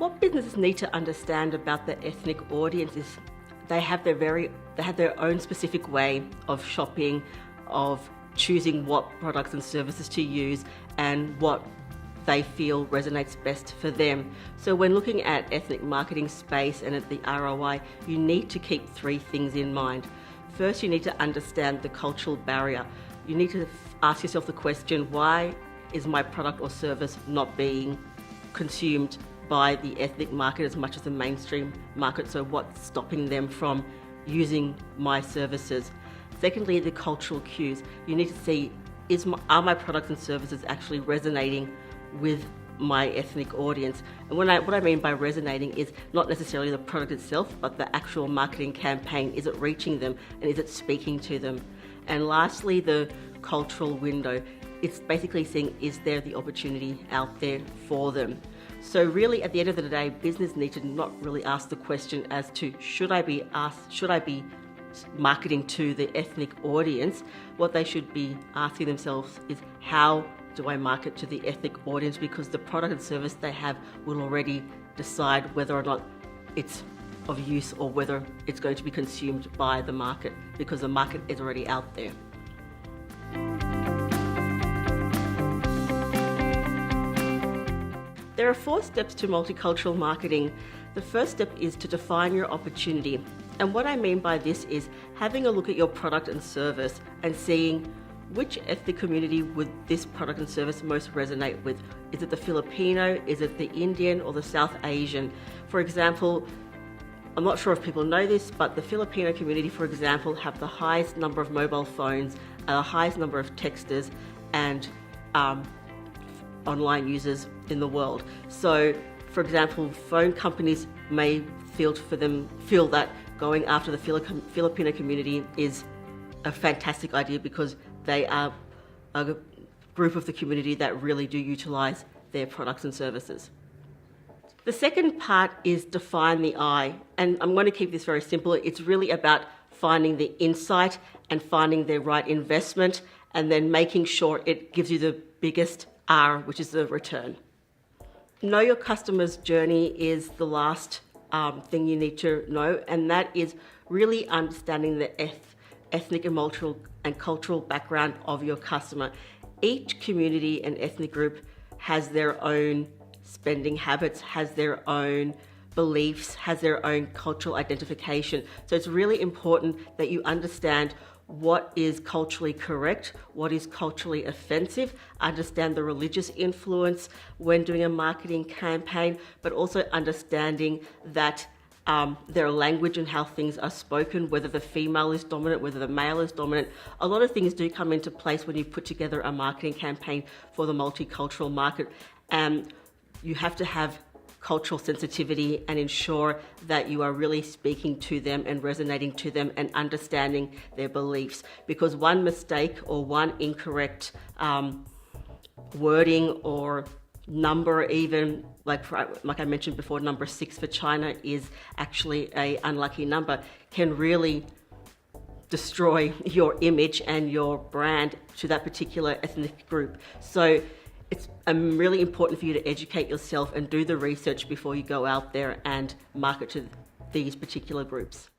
What businesses need to understand about the ethnic audience is they have their own specific way of shopping, of choosing what products and services to use, and what they feel resonates best for them. So when looking at ethnic marketing space and at the ROI, you need to keep three things in mind. First, you need to understand the cultural barrier. You need to ask yourself the question, why is my product or service not being consumed by the ethnic market as much as the mainstream market? So what's stopping them from using my services? Secondly, the cultural cues. You need to see, are my products and services actually resonating with my ethnic audience? And what I mean by resonating is not necessarily the product itself, but the actual marketing campaign. Is it reaching them and is it speaking to them? And lastly, the cultural window. It's basically seeing, is there the opportunity out there for them? So really, at the end of the day, business need to not really ask the question as to should I be marketing to the ethnic audience. What they should be asking themselves is, how do I market to the ethnic audience? Because the product and service they have will already decide whether or not it's of use or whether it's going to be consumed by the market, because the market is already out there. There are 4 steps to multicultural marketing. The first step is to define your opportunity. And what I mean by this is having a look at your product and service and seeing which ethnic community would this product and service most resonate with. Is it the Filipino? Is it the Indian or the South Asian? For example, I'm not sure if people know this, but the Filipino community, for example, have the highest number of mobile phones, the highest number of texters, and online users in the world. So, for example, phone companies may feel that going after the Filipino community is a fantastic idea because they are a group of the community that really do utilize their products and services. The second part is define the I, and I'm going to keep this very simple. It's really about finding the insight and finding the right investment, and then making sure it gives you the biggest R, which is the return. Know your customer's journey is the last thing you need to know, and that is really understanding the ethnic and cultural background of your customer. Each community and ethnic group has their own spending habits, has their own beliefs, has their own cultural identification. So it's really important that you understand what is culturally correct, what is culturally offensive, understand the religious influence when doing a marketing campaign, but also understanding that their language and how things are spoken, whether the female is dominant, whether the male is dominant. A lot of things do come into place when you put together a marketing campaign for the multicultural market. You have to have cultural sensitivity and ensure that you are really speaking to them and resonating to them and understanding their beliefs. Because one mistake or one incorrect wording or number, even like I mentioned before, number 6 for China is actually an unlucky number, can really destroy your image and your brand to that particular ethnic group. So it's really important for you to educate yourself and do the research before you go out there and market to these particular groups.